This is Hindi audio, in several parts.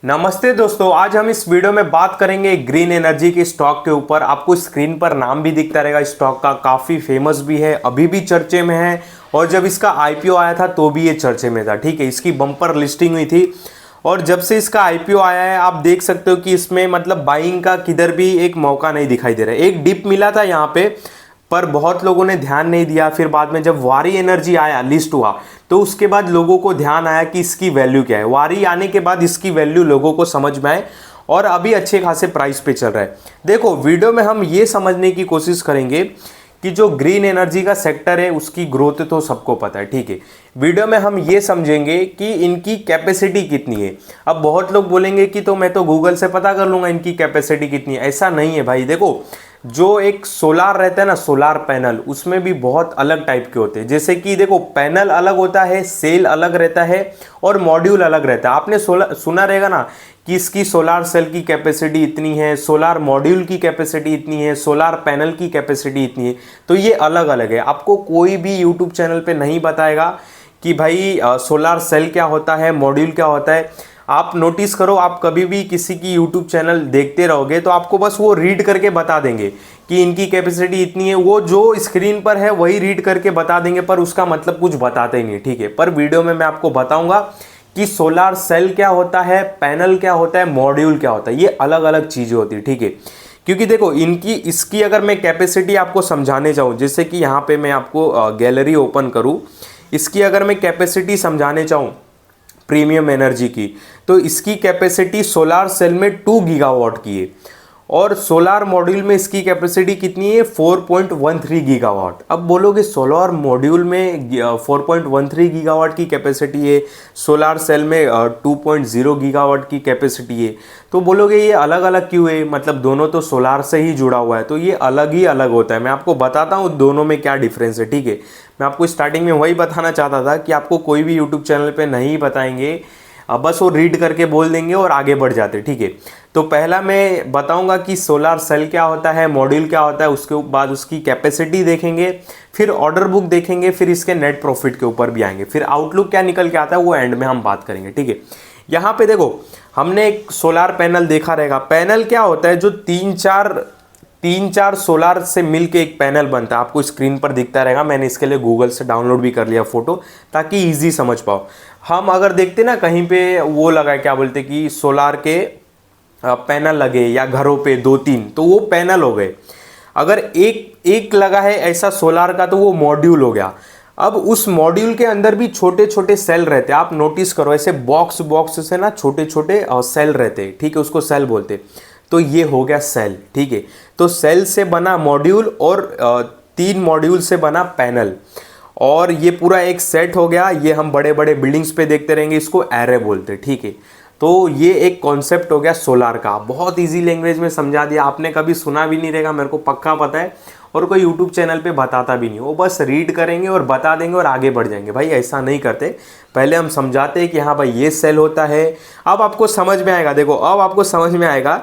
नमस्ते दोस्तों, आज हम इस वीडियो में बात करेंगे ग्रीन एनर्जी के स्टॉक के ऊपर। आपको स्क्रीन पर नाम भी दिखता रहेगा स्टॉक का, काफ़ी फेमस भी है, अभी भी चर्चे में है और जब इसका आईपीओ आया था तो भी ये चर्चे में था। ठीक है, इसकी बम्पर लिस्टिंग हुई थी और जब से इसका आईपीओ आया है आप देख सकते हो कि इसमें मतलब बाइंग का किधर भी एक मौका नहीं दिखाई दे रहा है। एक डिप मिला था यहाँ पे पर बहुत लोगों ने ध्यान नहीं दिया। फिर बाद में जब वारी एनर्जी आया, लिस्ट हुआ, तो उसके बाद लोगों को ध्यान आया कि इसकी वैल्यू क्या है। वारी आने के बाद इसकी वैल्यू लोगों को समझ में आए और अभी अच्छे खासे प्राइस पे चल रहा है। देखो, वीडियो में हम ये समझने की कोशिश करेंगे कि जो ग्रीन एनर्जी का सेक्टर है उसकी ग्रोथ तो सबको पता है। ठीक है, वीडियो में हम ये समझेंगे कि इनकी कैपेसिटी कितनी है। अब बहुत लोग बोलेंगे कि तो मैं तो गूगल से पता कर लूंगा इनकी कैपेसिटी कितनी है। ऐसा नहीं है भाई। देखो, जो एक सोलार रहता है ना, सोलार पैनल, उसमें भी बहुत अलग टाइप के होते हैं। जैसे कि देखो, पैनल अलग होता है, सेल अलग रहता है और मॉड्यूल अलग रहता है। आपने सुना रहेगा ना कि इसकी सोलार सेल की कैपेसिटी इतनी है, सोलार मॉड्यूल की कैपेसिटी इतनी है, सोलार पैनल की कैपेसिटी इतनी है। तो ये अलग अलग है। आपको कोई भी यूट्यूब चैनल पे नहीं बताएगा कि भाई सोलार सेल क्या होता है, मॉड्यूल क्या होता है। आप नोटिस करो, आप कभी भी किसी की यूट्यूब चैनल देखते रहोगे तो आपको बस वो रीड करके बता देंगे कि इनकी कैपेसिटी इतनी है। वो जो स्क्रीन पर है वही रीड करके बता देंगे पर उसका मतलब कुछ बताते ही नहीं। ठीक है, पर वीडियो में मैं आपको बताऊंगा कि सोलार सेल क्या होता है, पैनल क्या होता है, मॉड्यूल क्या होता है। ये अलग अलग चीज़ें होती है। ठीक है, क्योंकि देखो इसकी अगर मैं कैपेसिटी आपको समझाने जाऊँ, जैसे कि यहाँ पे मैं आपको गैलरी ओपन करूँ, इसकी अगर मैं कैपेसिटी समझाने चाहूँ प्रीमियम एनर्जी की, तो इसकी कैपेसिटी सोलार सेल में 2 गीगावाट की है और सोलार मॉड्यूल में इसकी कैपेसिटी कितनी है, 4.13 गीगावाट। अब बोलोगे सोलार मॉड्यूल में 4.13 गीगावाट की कैपेसिटी है, सोलार सेल में 2.0 गीगावाट की कैपेसिटी है, तो बोलोगे ये अलग अलग क्यों है, मतलब दोनों तो सोलार से ही जुड़ा हुआ है। तो ये अलग ही अलग होता है। मैं आपको बताता हूँ दोनों में क्या डिफरेंस है। ठीक है, मैं आपको स्टार्टिंग में वही बताना चाहता था कि आपको कोई भी यूट्यूब चैनल पे नहीं बताएंगे, बस वो रीड करके बोल देंगे और आगे बढ़ जाते। ठीक है, तो पहला मैं बताऊंगा कि सोलार सेल क्या होता है, मॉड्यूल क्या होता है, उसके बाद उसकी कैपेसिटी देखेंगे, फिर ऑर्डर बुक देखेंगे, फिर इसके नेट प्रॉफिट के ऊपर भी आएंगे, फिर आउटलुक क्या निकल के आता है वो एंड में हम बात करेंगे। ठीक है, यहाँ पे देखो, हमने एक सोलार पैनल देखा रहेगा। पैनल क्या होता है, जो तीन चार सोलार से मिलके एक पैनल बनता है। आपको स्क्रीन पर दिखता रहेगा, मैंने इसके लिए गूगल से डाउनलोड भी कर लिया फोटो ताकि इजी समझ पाओ। हम अगर देखते ना कहीं पे वो लगा है, क्या बोलते कि सोलार के पैनल लगे या घरों पे 2-3, तो वो पैनल हो गए। अगर एक एक लगा है ऐसा सोलार का तो वो मॉड्यूल हो गया। अब उस मॉड्यूल के अंदर भी छोटे छोटे सेल रहते हैं। आप नोटिस करो, ऐसे बॉक्स बॉक्स से ना छोटे छोटे सेल रहते हैं। ठीक है, उसको सेल बोलते हैं। तो ये हो गया सेल। ठीक है, तो सेल से बना मॉड्यूल और 3 मॉड्यूल से बना पैनल और ये पूरा एक सेट हो गया। ये हम बड़े बड़े बिल्डिंग्स पे देखते रहेंगे, इसको एरे बोलते हैं। ठीक है, तो ये एक कॉन्सेप्ट हो गया सोलार का। बहुत इजी लैंग्वेज में समझा दिया। आपने कभी सुना भी नहीं रहेगा, मेरे को पक्का पता है, और कोई यूट्यूब चैनल पे बताता भी नहीं। वो बस रीड करेंगे और बता देंगे और आगे बढ़ जाएंगे। भाई ऐसा नहीं करते, पहले हम समझाते हैं कि हाँ भाई ये सेल होता है। अब आपको समझ में आएगा। देखो, अब आपको समझ में आएगा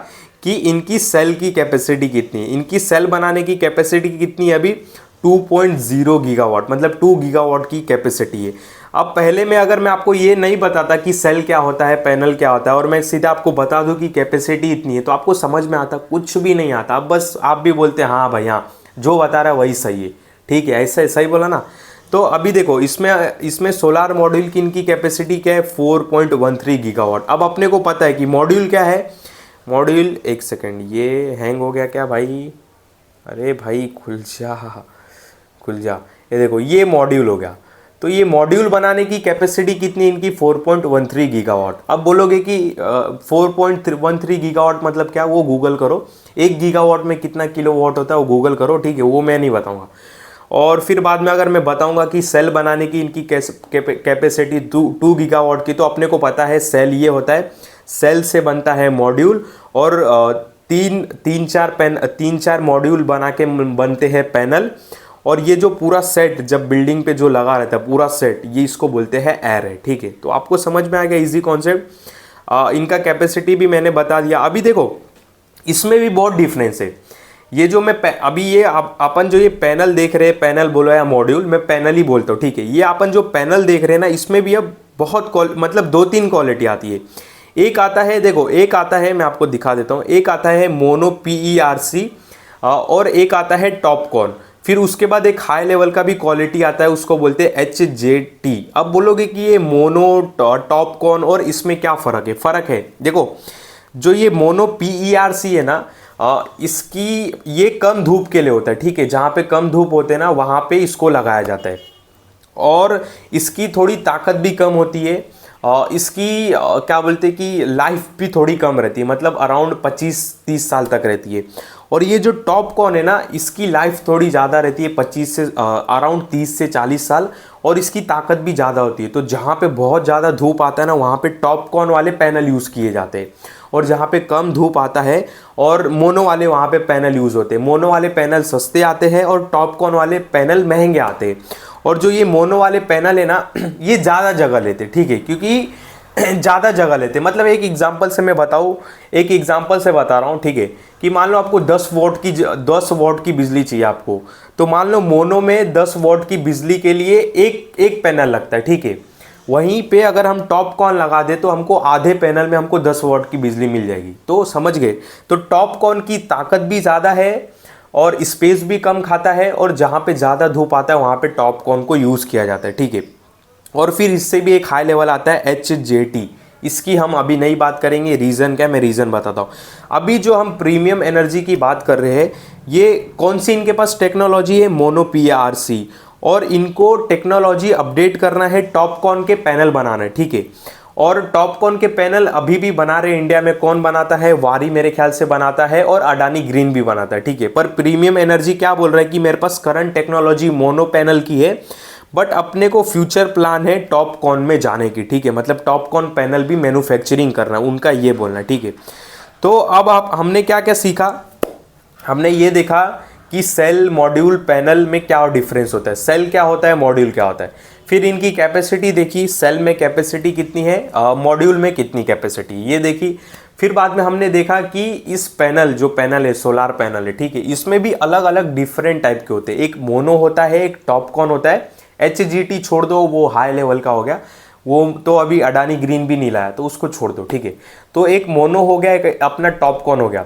कि इनकी सेल की कैपेसिटी कितनी है। इनकी सेल बनाने की कैपेसिटी कितनी है अभी, 2.0 गीगावाट, मतलब 2 गीगावाट की कैपेसिटी है। अब पहले में अगर मैं आपको ये नहीं बताता कि सेल क्या होता है, पैनल क्या होता है, और मैं सीधा आपको बता दूं कि कैपेसिटी इतनी है, तो आपको समझ में आता कुछ भी नहीं आता। अब बस आप भी बोलते हैं हाँ भाई हाँ, जो बता रहा है वही सही है। ठीक है, ऐसा सही बोला ना। तो अभी देखो, इसमें सोलार मॉड्यूल की इनकी कैपेसिटी क्या है, 4.13 गीगावाट। अब अपने को पता है कि मॉड्यूल क्या है। मॉड्यूल, एक सेकेंड, ये हैंग हो गया क्या भाई? अरे भाई खुल जा। ये देखो, ये मॉड्यूल हो गया। तो ये मॉड्यूल बनाने की कैपेसिटी कितनी इनकी, 4.13 गीगावाट। अब बोलोगे कि 4.13 गीगावाट मतलब क्या, वो गूगल करो। 1 गीगावाट में कितना किलोवाट होता है वो गूगल करो। ठीक है, वो मैं नहीं बताऊंगा। और फिर बाद में अगर मैं बताऊंगा कि सेल बनाने की इनकी कैपेसिटी 2 गीगावाट की, तो अपने को पता है सेल ये होता है, सेल से बनता है मॉड्यूल और तीन चार मॉड्यूल बना के बनते हैं पैनल। और ये जो पूरा सेट जब बिल्डिंग पे जो लगा रहता है पूरा सेट, ये इसको बोलते हैं एरे। ठीक है, तो आपको समझ में आ गया, इजी कॉन्सेप्ट। इनका कैपेसिटी भी मैंने बता दिया। अभी देखो, इसमें भी बहुत डिफरेंस है। ये जो मैं अभी ये अपन जो ये पैनल देख रहे हैं, पैनल बोलो या मॉड्यूल, मैं पैनल ही बोलता हूँ। ठीक है, ये अपन जो पैनल देख रहे हैं ना, इसमें भी अब बहुत मतलब 2-3 क्वालिटी आती है। एक आता है, देखो एक आता है, मैं आपको दिखा देता हूँ, एक आता है मोनो PERC और एक आता है टॉपकॉन। फिर उसके बाद एक हाई लेवल का भी क्वालिटी आता है, उसको बोलते हैं HJT। अब बोलोगे कि ये मोनो टॉपकॉन और इसमें क्या फ़र्क है? फ़र्क है, देखो जो ये मोनो PERC है ना, इसकी ये कम धूप के लिए होता है, ठीक है। जहाँ पे कम धूप होते हैं ना वहाँ पे इसको लगाया जाता है, और इसकी थोड़ी ताकत भी कम होती है। इसकी क्या बोलते हैं कि लाइफ भी थोड़ी कम रहती है, मतलब अराउंड 25-30 साल तक रहती है। और ये जो टॉपकॉन है ना, इसकी लाइफ थोड़ी ज़्यादा रहती है, 25 से अराउंड 30 से 40 साल, और इसकी ताकत भी ज़्यादा होती है। तो जहाँ पे बहुत ज़्यादा धूप आता है ना, वहाँ पे टॉपकॉन वाले पैनल यूज़ किए जाते हैं, और जहाँ पे कम धूप आता है और मोनो वाले वहाँ पे पैनल यूज़ होते हैं। मोनो वाले पैनल सस्ते आते हैं और टॉपकॉन वाले पैनल महंगे आते हैं। और जो ये मोनो वाले पैनल है ना, ये ज़्यादा जगह लेते, ठीक है, क्योंकि ज़्यादा जगह लेते। मतलब एक एग्जांपल से मैं बताऊँ, एक एग्जांपल से बता रहा हूँ, ठीक है, कि मान लो आपको 10 वॉट की बिजली चाहिए आपको, तो मान लो मोनो में 10 वॉट की बिजली के लिए एक पैनल लगता है, ठीक है। वहीं पे अगर हम टॉपकॉन लगा दे तो हमको आधे पैनल में हमको 10 वॉट की बिजली मिल जाएगी। तो समझ गए? तो टॉपकॉन की ताकत भी ज़्यादा है और स्पेस भी कम खाता है, और जहाँ पे ज़्यादा धूप आता है वहाँ पे टॉपकॉन को यूज़ किया जाता है, ठीक है। और फिर इससे भी एक हाई लेवल आता है HJT। इसकी हम अभी नहीं बात करेंगे, रीज़न क्या, मैं रीज़न बताता हूँ। अभी जो हम प्रीमियम एनर्जी की बात कर रहे हैं, ये कौन सी इनके पास टेक्नोलॉजी है? Mono PERC। और इनको टेक्नोलॉजी अपडेट करना है, टॉपकॉन के पैनल बनाना है, ठीक है। और टॉपकॉन के पैनल अभी भी बना रहे इंडिया में। कौन बनाता है? वारी मेरे ख्याल से बनाता है, और अडानी ग्रीन भी बनाता है, ठीक है। पर प्रीमियम एनर्जी क्या बोल रहा है कि मेरे पास करंट टेक्नोलॉजी मोनो पैनल की है, बट अपने को फ्यूचर प्लान है टॉपकॉन में जाने की, ठीक है। मतलब टॉपकॉन पैनल भी मैन्युफैक्चरिंग करना, उनका ये बोलना है, ठीक है। तो अब हमने क्या क्या सीखा? हमने ये देखा कि सेल, मॉड्यूल, पैनल में क्या डिफरेंस होता है, सेल क्या होता है, मॉड्यूल क्या होता है। फिर इनकी कैपेसिटी देखी, सेल में कैपेसिटी कितनी है, मॉड्यूल में कितनी कैपेसिटी, ये देखी। फिर बाद में हमने देखा कि इस पैनल, जो पैनल है, सोलार पैनल है, ठीक है, इसमें भी अलग अलग डिफरेंट टाइप के होते हैं। एक मोनो होता है, एक टॉपकॉन होता है। HJT छोड़ दो, वो हाई लेवल का हो गया, वो तो अभी अडानी ग्रीन भी नहीं लाया, तो उसको छोड़ दो, ठीक है। तो एक मोनो हो गया, एक अपना टॉपकॉन हो गया।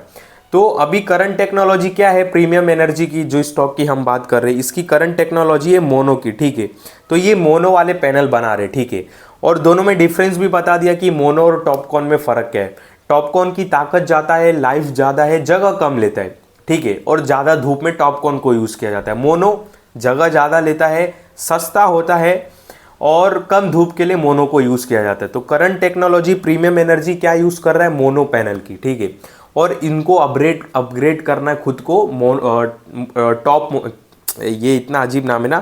तो अभी करंट टेक्नोलॉजी क्या है प्रीमियम एनर्जी की, जो स्टॉक की हम बात कर रहे हैं, इसकी करंट टेक्नोलॉजी है मोनो की, ठीक है। तो ये मोनो वाले पैनल बना रहे, ठीक है। और दोनों में डिफरेंस भी बता दिया कि मोनो और टॉपकॉन में फ़र्क क्या है। टॉपकॉन की ताकत ज़्यादा है, लाइफ ज़्यादा है, जगह कम लेता है, ठीक है, और ज़्यादा धूप में टॉपकॉन को यूज़ किया जाता है। मोनो जगह ज़्यादा लेता है, सस्ता होता है, और कम धूप के लिए मोनो को यूज़ किया जाता है। तो करंट टेक्नोलॉजी प्रीमियम एनर्जी क्या यूज़ कर रहा है? मोनो पैनल की, ठीक है। और इनको अपग्रेड करना है खुद को, ये इतना अजीब नाम है ना,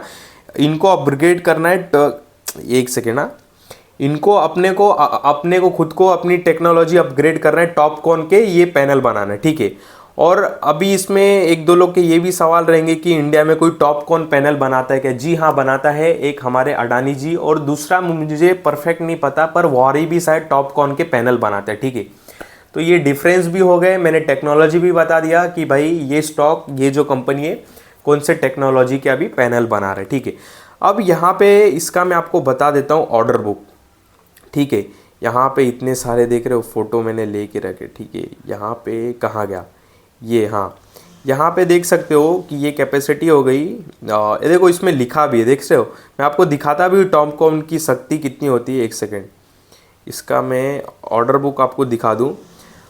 इनको अपग्रेड करना है, एक सेकेंड ना, इनको अपने को खुद को अपनी टेक्नोलॉजी अपग्रेड करना है, टॉपकॉन के ये पैनल बनाना है, ठीक है। और अभी इसमें एक दो लोग के ये भी सवाल रहेंगे कि इंडिया में कोई टॉपकॉन पैनल बनाता है क्या? जी हाँ, बनाता है, एक हमारे अडानी जी, और दूसरा मुझे परफेक्ट नहीं पता, पर वारी भी शायद टॉपकॉन के पैनल बनाता है, ठीक है। तो ये डिफरेंस भी हो गए, मैंने टेक्नोलॉजी भी बता दिया कि भाई ये स्टॉक, ये जो कंपनी है, कौन से टेक्नोलॉजी के अभी पैनल बना रहे, ठीक है। अब यहाँ पे इसका मैं आपको बता देता हूँ ऑर्डर बुक, ठीक है। यहाँ पे इतने सारे देख रहे हो, फोटो मैंने लेके रखे, ठीक है। यहाँ पे कहाँ गया ये? हाँ, यहाँ पे देख सकते हो कि ये कैपेसिटी हो गई, ये देखो इसमें लिखा भी है, देख रहे हो। मैं आपको दिखाता भी हूँ टॉपकॉन की शक्ति कितनी होती है। एक सेकेंड, इसका मैं ऑर्डर बुक आपको दिखा दूँ।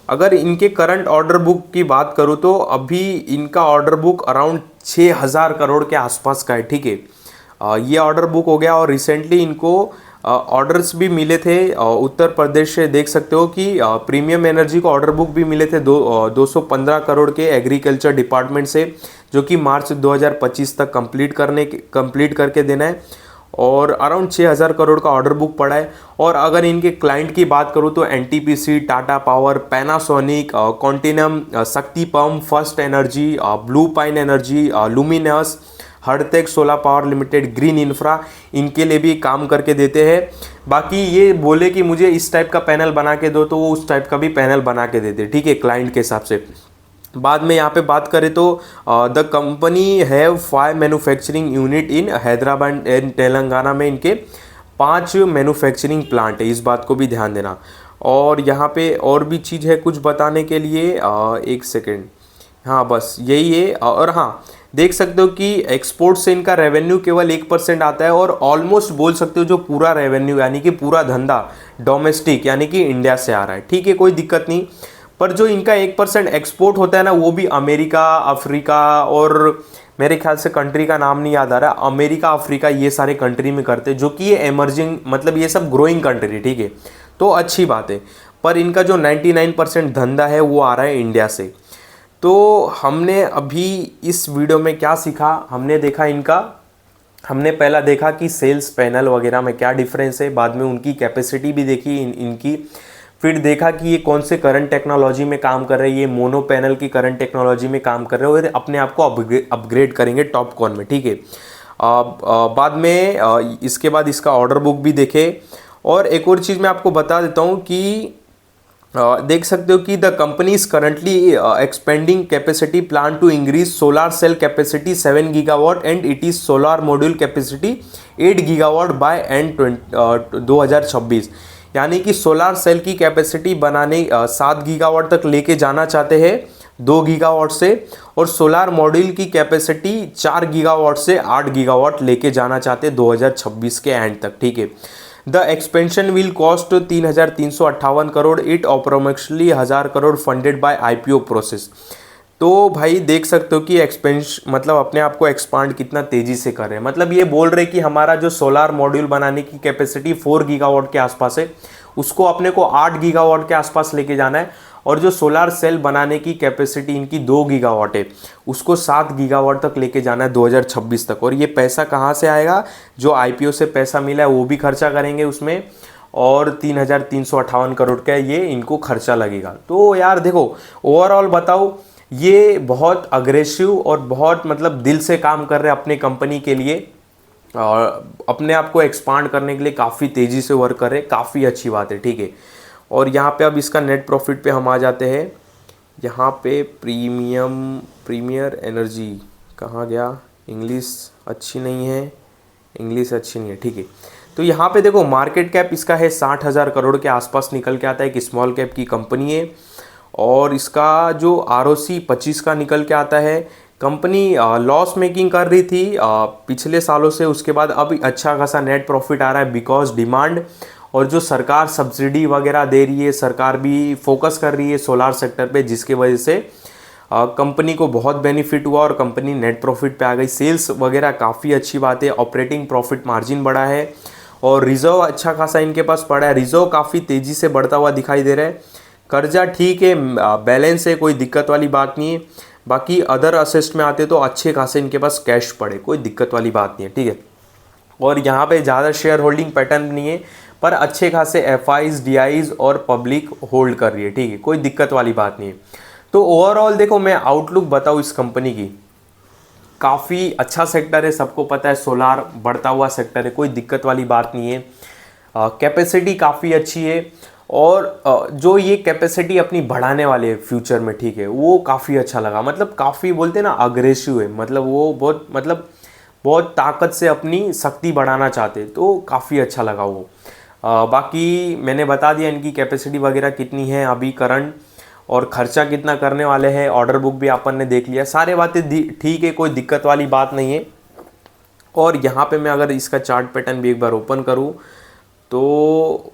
अगर इनके करंट ऑर्डर बुक की बात करूँ तो अभी इनका ऑर्डर बुक अराउंड 6000 करोड़ के आसपास का है, ठीक है। ये ऑर्डर बुक हो गया, और रिसेंटली इनको ऑर्डर्स भी मिले थे उत्तर प्रदेश से। देख सकते हो कि प्रीमियम एनर्जी को ऑर्डर बुक भी मिले थे 215 करोड़ के एग्रीकल्चर डिपार्टमेंट से, जो कि मार्च 2025 तक कंप्लीट करके देना है। और अराउंड 6000 करोड़ का ऑर्डर बुक पड़ा है। और अगर इनके क्लाइंट की बात करूँ तो NTPC, Tata power, Panasonic, Continuum, Shakti pump, first energy, blue pine energy, Luminous, Hartek solar power limited, green infra, इनके लिए भी काम करके देते हैं। बाकी ये बोले कि मुझे इस टाइप का पैनल बना के दो, तो वो उस टाइप का भी पैनल बना के देते, ठीक है, क्लाइंट के हिसाब से। बाद में यहाँ पे बात करें तो the company have 5 manufacturing unit in Hyderabad and Telangana में इनके 5 मैन्युफैक्चरिंग प्लांट है, इस बात को भी ध्यान देना। और यहाँ पे और भी चीज़ है कुछ बताने के लिए, एक सेकेंड। हाँ बस यही है। और हाँ, देख सकते हो कि एक्सपोर्ट से इनका रेवेन्यू केवल 1% आता है, और ऑलमोस्ट बोल सकते हो जो पूरा रेवेन्यू यानी कि पूरा धंधा डोमेस्टिक यानी कि इंडिया से आ रहा है। ठीक है, कोई दिक्कत नहीं। पर जो इनका 1% एक्सपोर्ट होता है ना, वो भी अमेरिका, अफ्रीका, और मेरे ख्याल से कंट्री का नाम नहीं याद आ रहा, अमेरिका, अफ्रीका, ये सारे कंट्री में करते हैं, जो कि ये एमर्जिंग मतलब ये सब ग्रोइंग कंट्री। ठीक है, तो अच्छी बात है। पर इनका जो 99% धंधा है वो आ रहा है इंडिया से। तो हमने अभी इस वीडियो में क्या सीखा, हमने देखा इनका, हमने पहला देखा कि सेल्स पैनल वगैरह में क्या डिफरेंस है, बाद में उनकी कैपेसिटी भी देखी इनकी, फिर देखा कि ये कौन से करंट टेक्नोलॉजी में काम कर रहे हैं, ये मोनो पैनल की करंट टेक्नोलॉजी में काम कर रहे हैं और अपने आप को अपग्रेड करेंगे टॉपकॉन में। ठीक है, बाद में इसके बाद इसका ऑर्डर बुक भी देखे। और एक और चीज़ मैं आपको बता देता हूँ कि देख सकते हो कि the company is currently expanding capacity plan to increase solar cell capacity 7 gigawatt and it is solar module capacity 8 gigawatt by end 2026। यानी कि सोलार सेल की कैपेसिटी बनाने 7 गीगावाट तक लेके जाना चाहते हैं 2 गीगावाट से, और सोलार मॉड्यूल की कैपेसिटी 4 गीगावाट से 8 गीगावाट लेके जाना चाहते हैं 2026 के एंड तक। ठीक है, the expansion will cost 3,358 crore, it approximately 1,000 crore funded by IPO process. तो भाई देख सकते हो कि एक्सपेंश मतलब अपने आप को एक्सपांड कितना तेजी से कर रहे हैं। मतलब ये बोल रहे कि हमारा जो सोलार मॉड्यूल बनाने की कैपेसिटी 4 गीगावाट के आसपास है, उसको अपने को 8 गीगावाट के आसपास लेके जाना है, और जो सोलार सेल बनाने की कैपेसिटी इनकी 2 गीगावाट है, उसको 7 गीगावाट तक लेके जाना है 2026 तक। और ये पैसा कहाँ से आएगा, जो आईपीओ से पैसा मिला है वो भी खर्चा करेंगे उसमें, और 3,358 करोड़ का ये इनको खर्चा लगेगा। तो यार देखो, ओवरऑल बताओ, ये बहुत अग्रेसिव और बहुत मतलब दिल से काम कर रहे हैं अपने कंपनी के लिए, और अपने आप को एक्सपांड करने के लिए काफ़ी तेज़ी से वर्क कर रहे हैं, काफ़ी अच्छी बात है। ठीक है, और यहाँ पे अब इसका नेट प्रॉफिट पे हम आ जाते हैं। यहाँ पे प्रीमियर एनर्जी कहाँ गया, इंग्लिश अच्छी नहीं है, इंग्लिश अच्छी नहीं है। ठीक है, तो यहाँ पे देखो मार्केट कैप इसका है 60,000 करोड़ के आसपास निकल के आता है, एक स्मॉल कैप की कंपनी है, और इसका जो ROC 25 का निकल के आता है। कंपनी लॉस मेकिंग कर रही थी पिछले सालों से, उसके बाद अब अच्छा खासा नेट प्रॉफिट आ रहा है बिकॉज डिमांड, और जो सरकार सब्सिडी वगैरह दे रही है, सरकार भी फोकस कर रही है सोलार सेक्टर पे, जिसके वजह से कंपनी को बहुत बेनिफिट हुआ और कंपनी नेट प्रॉफिट पे आ गई। सेल्स वगैरह काफ़ी अच्छी बात है, ऑपरेटिंग प्रॉफिट मार्जिन बढ़ा है, और रिजर्व अच्छा खासा इनके पास पड़ा है, रिजर्व काफ़ी तेज़ी से बढ़ता हुआ दिखाई दे रहा है। कर्जा ठीक है, बैलेंस है, कोई दिक्कत वाली बात नहीं है। बाकी अदर असेस्ट में आते तो अच्छे खासे इनके पास कैश पड़े, कोई दिक्कत वाली बात नहीं है। ठीक है, और यहाँ पे ज़्यादा शेयर होल्डिंग पैटर्न नहीं है, पर अच्छे खासे FIs, DIs और पब्लिक होल्ड कर रही है। ठीक है, कोई दिक्कत वाली बात नहीं है। तो ओवरऑल देखो, मैं आउटलुक बताऊँ इस कंपनी की, काफ़ी अच्छा सेक्टर है, सबको पता है सोलार बढ़ता हुआ सेक्टर है, कोई दिक्कत वाली बात नहीं है। कैपेसिटी काफ़ी अच्छी है, और जो ये कैपेसिटी अपनी बढ़ाने वाले हैं फ्यूचर में, ठीक है, वो काफ़ी अच्छा लगा। मतलब काफ़ी बोलते हैं ना अग्रेसिव है, मतलब वो बहुत ताकत से अपनी शक्ति बढ़ाना चाहते, तो काफ़ी अच्छा लगा वो। बाकी मैंने बता दिया इनकी कैपेसिटी वगैरह कितनी है अभी करंट, और खर्चा कितना करने वाले हैं, ऑर्डर बुक भी अपन ने देख लिया, सारे बातें ठीक है, कोई दिक्कत वाली बात नहीं है। और यहाँ पे मैं अगर इसका चार्ट पैटर्न भी एक बार ओपन करूँ तो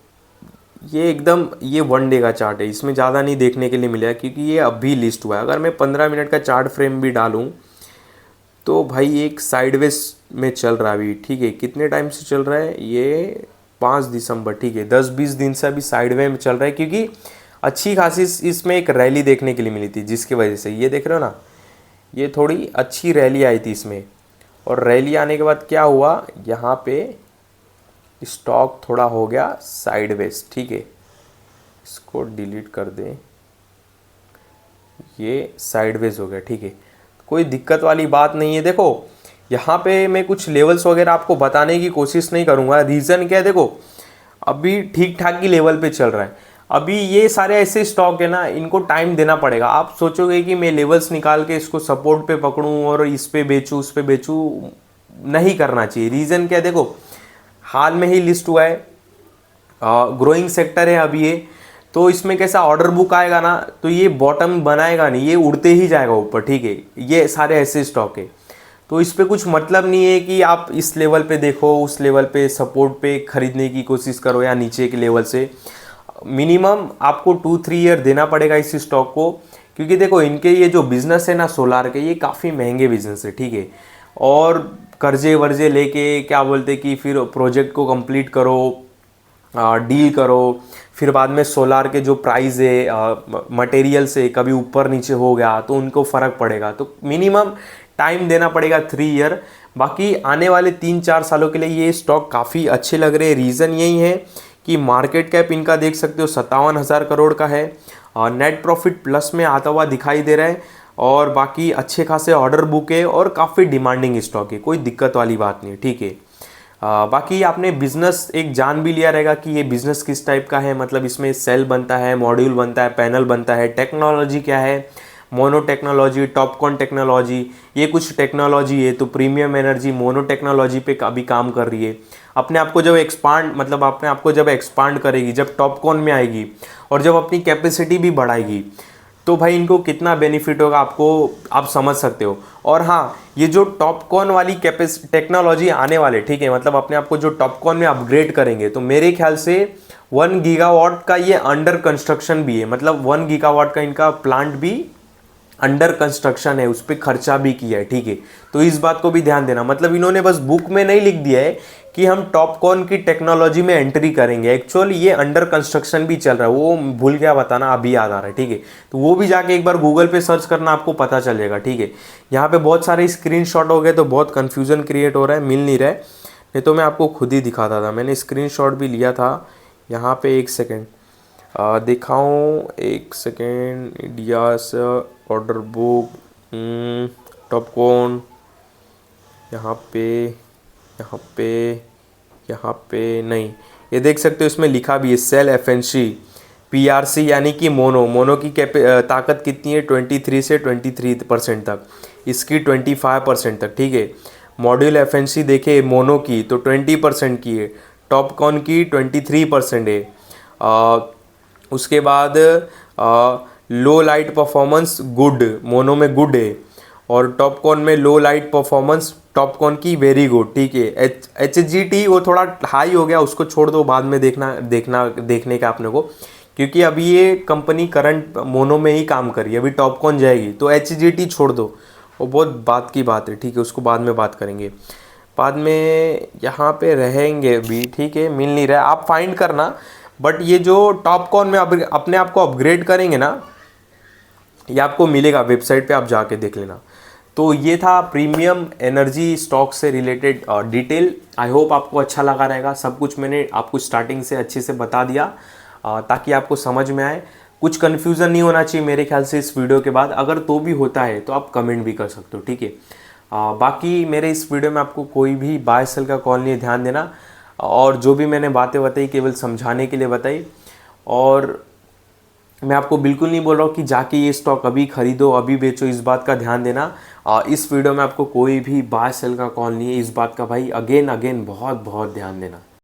ये एकदम ये 1 डे का चार्ट है, इसमें ज़्यादा नहीं देखने के लिए मिलेगा क्योंकि ये अभी लिस्ट हुआ है। अगर मैं 15 मिनट का चार्ट फ्रेम भी डालूँ तो भाई एक साइडवेज में चल रहा है अभी। ठीक है, कितने टाइम से चल रहा है ये, 5 दिसंबर। ठीक है, 10-20 दिन से अभी साइडवे में चल रहा है, क्योंकि अच्छी खासी इसमें एक रैली देखने के लिए मिली थी, जिसकी वजह से ये देख रहे हो ना, ये थोड़ी अच्छी रैली आई थी इसमें। और रैली आने के बाद क्या हुआ, यहाँ पे स्टॉक थोड़ा हो गया साइडवेज। ठीक है, इसको डिलीट कर दें, ये साइडवेज हो गया। ठीक है, कोई दिक्कत वाली बात नहीं है। देखो यहाँ पे मैं कुछ लेवल्स वगैरह आपको बताने की कोशिश नहीं करूँगा, रीज़न क्या है, देखो अभी ठीक ठाक की लेवल पे चल रहा है। अभी ये सारे ऐसे स्टॉक है ना, इनको टाइम देना पड़ेगा। आप सोचोगे कि मैं लेवल्स निकाल के इसको सपोर्ट पे पकड़ूं और इस पे बेचूं उस पे बेचूं, नहीं करना चाहिए। रीज़न क्या है, देखो हाल में ही लिस्ट हुआ है, ग्रोइंग सेक्टर है अभी ये, तो इसमें कैसा ऑर्डर बुक आएगा ना, तो ये बॉटम बनाएगा नहीं, ये उड़ते ही जाएगा ऊपर, ठीक है। ये सारे ऐसे स्टॉक है, तो इस पे कुछ मतलब नहीं है कि आप इस लेवल पे देखो, उस लेवल पे सपोर्ट पे खरीदने की कोशिश करो या नीचे के लेवल से। मिनिमम आपको 2-3 ईयर देना पड़ेगा इस स्टॉक को, क्योंकि देखो इनके ये जो बिज़नेस है ना सोलार के, ये काफ़ी महंगे बिजनेस है, ठीक है। और कर्जे वर्जे लेके क्या बोलते कि फिर प्रोजेक्ट को कंप्लीट करो, डील करो, फिर बाद में सोलार के जो प्राइस है मटेरियल से कभी ऊपर नीचे हो गया तो उनको फ़र्क पड़ेगा। तो मिनिमम टाइम देना पड़ेगा 3 ईयर। बाकी आने वाले 3-4 सालों के लिए ये स्टॉक काफ़ी अच्छे लग रहे हैं। रीज़न यही है कि मार्केट कैप इनका देख सकते हो 57,000 करोड़ का है, और नेट प्रॉफिट प्लस में आता हुआ दिखाई दे रहा है, और बाकी अच्छे खासे ऑर्डर बुक है और काफ़ी डिमांडिंग स्टॉक है, कोई दिक्कत वाली बात नहीं है, ठीक है। बाकी आपने बिजनेस एक जान भी लिया रहेगा कि ये बिजनेस किस टाइप का है, मतलब इसमें सेल बनता है, मॉड्यूल बनता है, पैनल बनता है, टेक्नोलॉजी क्या है, मोनो टेक्नोलॉजी, टॉपकॉन टेक्नोलॉजी, ये कुछ टेक्नोलॉजी है। तो प्रीमियम एनर्जी मोनो टेक्नोलॉजी पे अभी काम कर रही है। अपने आप को जब एक्सपांड, मतलब अपने आप को जब एक्सपांड करेगी, जब टॉपकॉन में आएगी और जब अपनी कैपेसिटी भी बढ़ाएगी, तो भाई इनको कितना बेनिफिट होगा आपको आप समझ सकते हो। और हाँ, ये जो टॉपकॉन वाली टेक्नोलॉजी आने वाले, ठीक है, मतलब अपने आप को जो टॉपकॉन में अपग्रेड करेंगे, तो मेरे ख्याल से 1 गीगावाट का ये अंडर कंस्ट्रक्शन भी है, मतलब 1 गीगावाट का इनका प्लांट भी अंडर कंस्ट्रक्शन है, उस पर खर्चा भी किया है, ठीक है। तो इस बात को भी ध्यान देना, मतलब इन्होंने बस बुक में नहीं लिख दिया है कि हम टॉपकॉन की टेक्नोलॉजी में एंट्री करेंगे, एक्चुअली ये अंडर कंस्ट्रक्शन भी चल रहा है। वो भूल गया बताना, अभी याद आ रहा है, ठीक है। तो वो भी जाके एक बार गूगल पे सर्च करना, आपको पता चल जाएगा, ठीक है। यहाँ पे बहुत सारे स्क्रीनशॉट हो गए तो बहुत कन्फ्यूजन क्रिएट हो रहा है, मिल नहीं रहा है, नहीं तो मैं आपको खुद ही दिखाता था। मैंने स्क्रीनशॉट भी लिया था। यहाँ पे एक सेकेंड दिखाऊँ, एक second, India's order book, Topcon, यहाँ पे यहाँ पे यहाँ पे नहीं, ये देख सकते हो इसमें लिखा भी है सेल एफएनसी पीआरसी, यानी कि मोनो की ताकत कितनी है, 23 से 23% तक, इसकी 25% तक, ठीक है। मॉड्यूल एफएनसी देखे मोनो की तो 20% की है, टॉपकॉन की 23% है। उसके बाद लो लाइट परफॉर्मेंस गुड, मोनो में गुड है, और टॉपकॉन में लो लाइट परफॉर्मेंस टॉपकॉन की वेरी गुड, ठीक है। HGT वो थोड़ा हाई हो गया, उसको छोड़ दो, बाद में देखने का अपने को, क्योंकि अभी ये कंपनी करंट मोनो में ही काम कर रही है, अभी टॉपकॉन जाएगी, तो HGT छोड़ दो, वो बहुत बात की बात है, ठीक है, उसको बाद में बात करेंगे। बाद में यहाँ पे रहेंगे भी, ठीक है, मिल नहीं रहा है, आप फाइंड करना। बट ये जो टॉपकॉन में अपने आप को अपग्रेड करेंगे ना, ये आपको मिलेगा वेबसाइट पे, आप जाके देख लेना। तो ये था प्रीमियम एनर्जी स्टॉक से रिलेटेड डिटेल। आई होप आपको अच्छा लगा रहेगा। सब कुछ मैंने आपको स्टार्टिंग से अच्छे से बता दिया ताकि आपको समझ में आए। कुछ कन्फ्यूज़न नहीं होना चाहिए मेरे ख्याल से इस वीडियो के बाद। अगर तो भी होता है तो आप कमेंट भी कर सकते हो, ठीक है। बाकी मेरे इस वीडियो में आपको कोई भी बाय सेल का कॉल नहीं है, ध्यान देना। और जो भी मैंने बातें बताई केवल समझाने के लिए बताई, और मैं आपको बिल्कुल नहीं बोल रहा हूँ कि जाके ये स्टॉक अभी खरीदो अभी बेचो, इस बात का ध्यान देना। इस वीडियो में आपको कोई भी बाय सेल का कॉल नहीं है, इस बात का भाई अगेन बहुत बहुत ध्यान देना।